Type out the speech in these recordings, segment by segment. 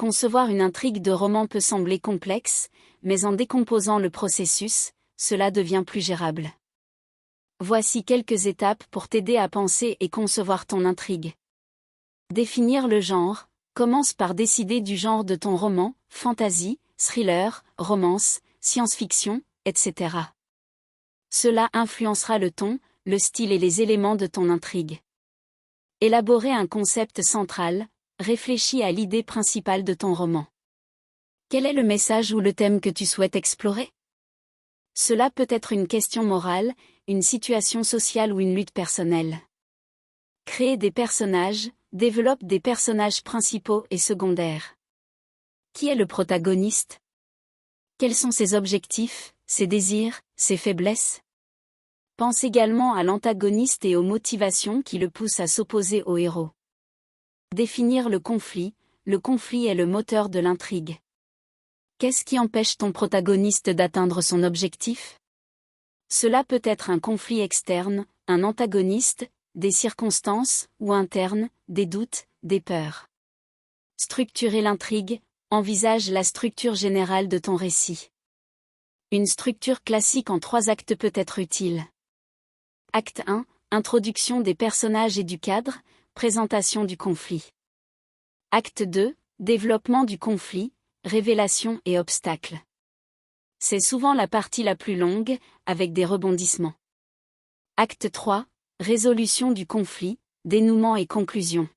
Concevoir une intrigue de roman peut sembler complexe, mais en décomposant le processus, cela devient plus gérable. Voici quelques étapes pour t'aider à penser et concevoir ton intrigue. Définir le genre. Commence par décider du genre de ton roman, fantasy, thriller, romance, science-fiction, etc. Cela influencera le ton, le style et les éléments de ton intrigue. Élaborer un concept central. Réfléchis à l'idée principale de ton roman. Quel est le message ou le thème que tu souhaites explorer? Cela peut être une question morale, une situation sociale ou une lutte personnelle. Créer des personnages. Développe des personnages principaux et secondaires. Qui est le protagoniste? Quels sont ses objectifs, ses désirs, ses faiblesses? Pense également à l'antagoniste et aux motivations qui le poussent à s'opposer au héros. Définir le conflit. Le conflit est le moteur de l'intrigue. Qu'est-ce qui empêche ton protagoniste d'atteindre son objectif? Cela peut être un conflit externe, un antagoniste, des circonstances, ou interne, des doutes, des peurs. Structurer l'intrigue. Envisage la structure générale de ton récit. Une structure classique en 3 actes peut être utile. Acte 1. Introduction des personnages et du cadre, présentation du conflit. Acte 2. Développement du conflit, révélation et obstacles. C'est souvent la partie la plus longue, avec des rebondissements. Acte 3. Résolution du conflit, dénouement et conclusion.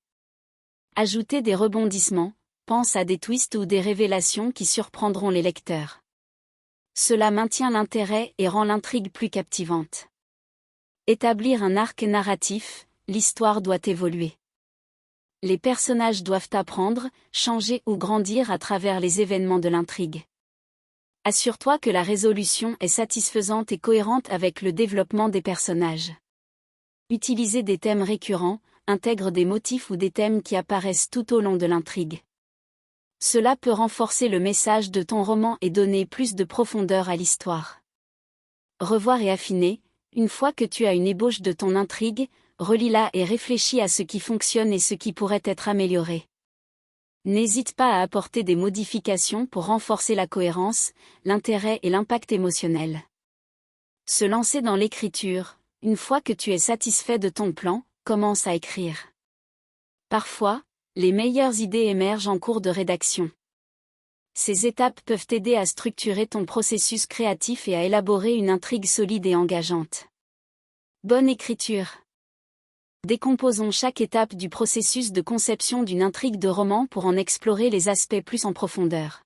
Ajouter des rebondissements. Pense à des twists ou des révélations qui surprendront les lecteurs. Cela maintient l'intérêt et rend l'intrigue plus captivante. Établir un arc narratif. L'histoire doit évoluer. Les personnages doivent apprendre, changer ou grandir à travers les événements de l'intrigue. Assure-toi que la résolution est satisfaisante et cohérente avec le développement des personnages. Utiliser des thèmes récurrents. Intègre des motifs ou des thèmes qui apparaissent tout au long de l'intrigue. Cela peut renforcer le message de ton roman et donner plus de profondeur à l'histoire. Revoir et affiner. Une fois que tu as une ébauche de ton intrigue, relis-la et réfléchis à ce qui fonctionne et ce qui pourrait être amélioré. N'hésite pas à apporter des modifications pour renforcer la cohérence, l'intérêt et l'impact émotionnel. Se lancer dans l'écriture. Une fois que tu es satisfait de ton plan, commence à écrire. Parfois, les meilleures idées émergent en cours de rédaction. Ces étapes peuvent t'aider à structurer ton processus créatif et à élaborer une intrigue solide et engageante. Bonne écriture. Décomposons chaque étape du processus de conception d'une intrigue de roman pour en explorer les aspects plus en profondeur.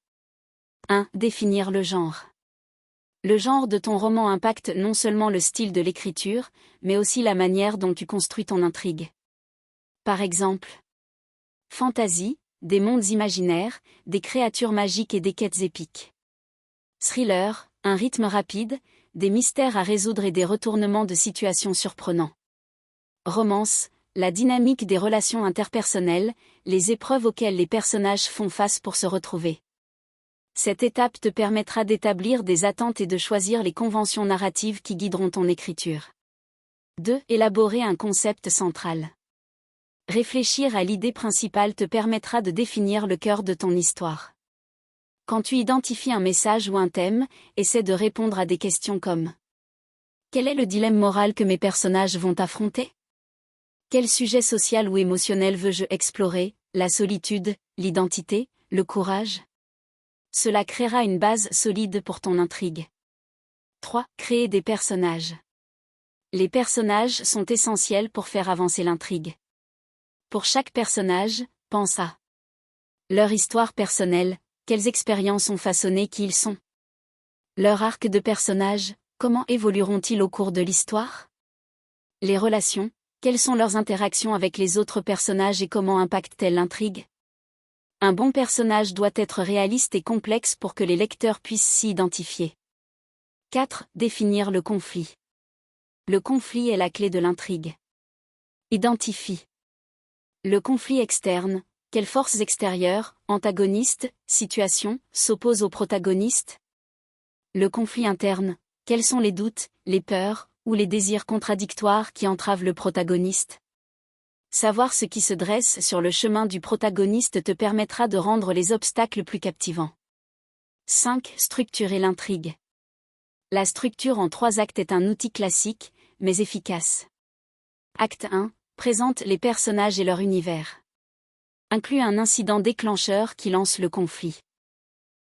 1. Définir le genre. Le genre de ton roman impacte non seulement le style de l'écriture, mais aussi la manière dont tu construis ton intrigue. Par exemple, fantasy, des mondes imaginaires, des créatures magiques et des quêtes épiques. Thriller, un rythme rapide, des mystères à résoudre et des retournements de situations surprenants. Romance, la dynamique des relations interpersonnelles, les épreuves auxquelles les personnages font face pour se retrouver. Cette étape te permettra d'établir des attentes et de choisir les conventions narratives qui guideront ton écriture. 2. Élaborer un concept central. Réfléchir à l'idée principale te permettra de définir le cœur de ton histoire. Quand tu identifies un message ou un thème, essaie de répondre à des questions comme: quel est le dilemme moral que mes personnages vont affronter? Quel sujet social ou émotionnel veux-je explorer? La solitude, l'identité, le courage? Cela créera une base solide pour ton intrigue. 3. Créer des personnages. Les personnages sont essentiels pour faire avancer l'intrigue. Pour chaque personnage, pense à leur histoire personnelle, quelles expériences ont façonné qui ils sont. Leur arc de personnage, comment évolueront-ils au cours de l'histoire? Les relations, quelles sont leurs interactions avec les autres personnages et comment impactent-elles l'intrigue? Un bon personnage doit être réaliste et complexe pour que les lecteurs puissent s'y identifier. 4. Définir le conflit. Le conflit est la clé de l'intrigue. Identifie le conflit externe. Quelles forces extérieures, antagonistes, situations, s'opposent au protagoniste? Le conflit interne. Quels sont les doutes, les peurs, ou les désirs contradictoires qui entravent le protagoniste? Savoir ce qui se dresse sur le chemin du protagoniste te permettra de rendre les obstacles plus captivants. 5. Structurer l'intrigue. La structure en 3 actes est un outil classique, mais efficace. Acte 1. Présente les personnages et leur univers. Inclut un incident déclencheur qui lance le conflit.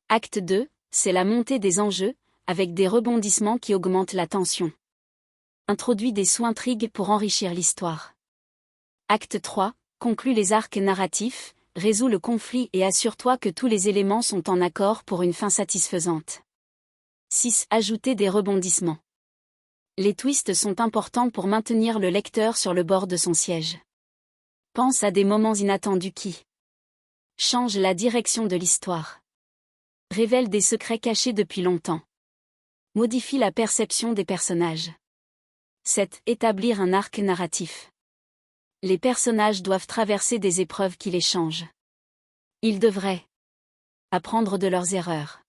Acte 2. C'est la montée des enjeux, avec des rebondissements qui augmentent la tension. Introduit des sous-intrigues pour enrichir l'histoire. Acte 3. Conclut les arcs narratifs, résout le conflit et assure-toi que tous les éléments sont en accord pour une fin satisfaisante. 6. Ajouter des rebondissements. Les twists sont importants pour maintenir le lecteur sur le bord de son siège. Pense à des moments inattendus qui changent la direction de l'histoire. Révèle des secrets cachés depuis longtemps. Modifie la perception des personnages. 7. Établir un arc narratif. Les personnages doivent traverser des épreuves qui les changent. Ils devraient apprendre de leurs erreurs.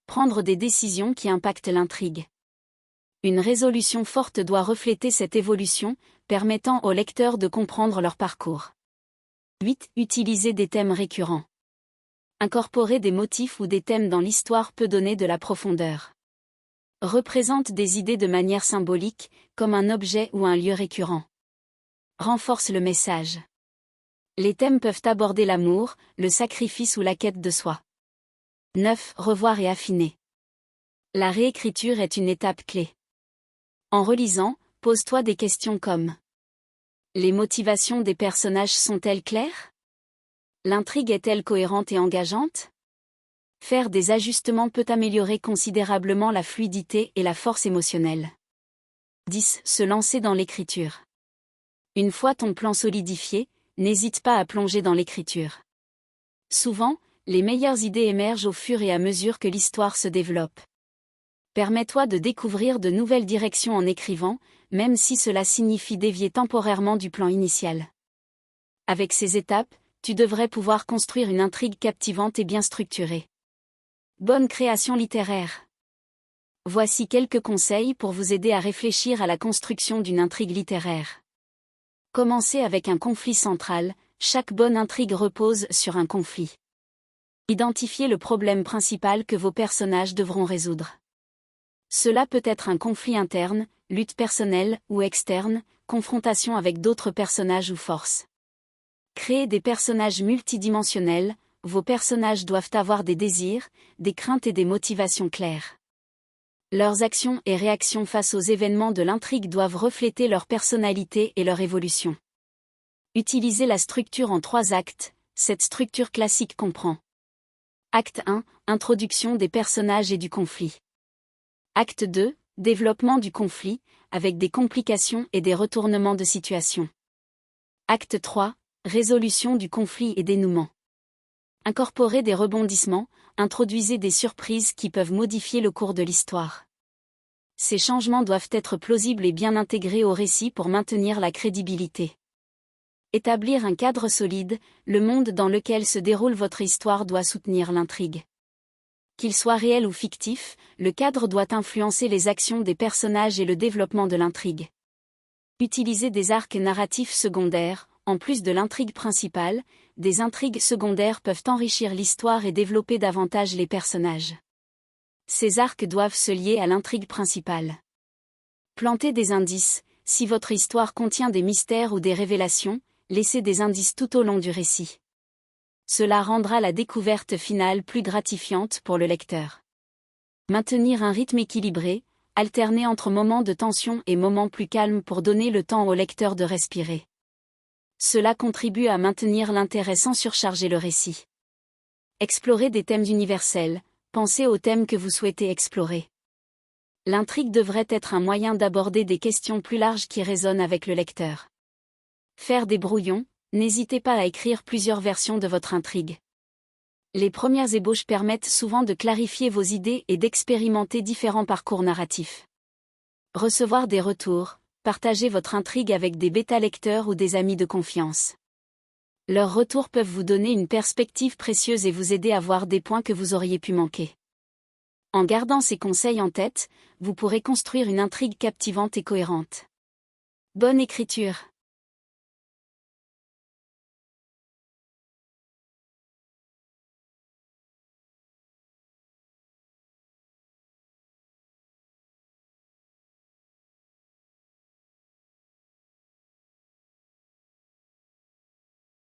Prendre des décisions qui impactent l'intrigue. Une résolution forte doit refléter cette évolution, permettant au lecteur de comprendre leur parcours. 8. Utiliser des thèmes récurrents. Incorporer des motifs ou des thèmes dans l'histoire peut donner de la profondeur. Représente des idées de manière symbolique, comme un objet ou un lieu récurrent. Renforce le message. Les thèmes peuvent aborder l'amour, le sacrifice ou la quête de soi. 9. Revoir et affiner. La réécriture est une étape clé. En relisant, pose-toi des questions comme: les motivations des personnages sont-elles claires? L'intrigue est-elle cohérente et engageante? Faire des ajustements peut améliorer considérablement la fluidité et la force émotionnelle. 10. Se lancer dans l'écriture. Une fois ton plan solidifié, n'hésite pas à plonger dans l'écriture. Souvent, les meilleures idées émergent au fur et à mesure que l'histoire se développe. Permets-toi de découvrir de nouvelles directions en écrivant, même si cela signifie dévier temporairement du plan initial. Avec ces étapes, tu devrais pouvoir construire une intrigue captivante et bien structurée. Bonne création littéraire. Voici quelques conseils pour vous aider à réfléchir à la construction d'une intrigue littéraire. Commencez avec un conflit central, chaque bonne intrigue repose sur un conflit. Identifiez le problème principal que vos personnages devront résoudre. Cela peut être un conflit interne, lutte personnelle ou externe, confrontation avec d'autres personnages ou forces. Créez des personnages multidimensionnels, vos personnages doivent avoir des désirs, des craintes et des motivations claires. Leurs actions et réactions face aux événements de l'intrigue doivent refléter leur personnalité et leur évolution. Utilisez la structure en 3 actes, cette structure classique comprend: Acte 1, introduction des personnages et du conflit. Acte 2, développement du conflit, avec des complications et des retournements de situation. Acte 3, résolution du conflit et dénouement. Incorporez des rebondissements, introduisez des surprises qui peuvent modifier le cours de l'histoire. Ces changements doivent être plausibles et bien intégrés au récit pour maintenir la crédibilité. Établir un cadre solide, le monde dans lequel se déroule votre histoire doit soutenir l'intrigue. Qu'il soit réel ou fictif, le cadre doit influencer les actions des personnages et le développement de l'intrigue. Utilisez des arcs narratifs secondaires, en plus de l'intrigue principale, des intrigues secondaires peuvent enrichir l'histoire et développer davantage les personnages. Ces arcs doivent se lier à l'intrigue principale. Plantez des indices, si votre histoire contient des mystères ou des révélations, laissez des indices tout au long du récit. Cela rendra la découverte finale plus gratifiante pour le lecteur. Maintenir un rythme équilibré, alterner entre moments de tension et moments plus calmes pour donner le temps au lecteur de respirer. Cela contribue à maintenir l'intérêt sans surcharger le récit. Explorer des thèmes universels, pensez aux thèmes que vous souhaitez explorer. L'intrigue devrait être un moyen d'aborder des questions plus larges qui résonnent avec le lecteur. Faire des brouillons, n'hésitez pas à écrire plusieurs versions de votre intrigue. Les premières ébauches permettent souvent de clarifier vos idées et d'expérimenter différents parcours narratifs. Recevoir des retours, partagez votre intrigue avec des bêta-lecteurs ou des amis de confiance. Leurs retours peuvent vous donner une perspective précieuse et vous aider à voir des points que vous auriez pu manquer. En gardant ces conseils en tête, vous pourrez construire une intrigue captivante et cohérente. Bonne écriture!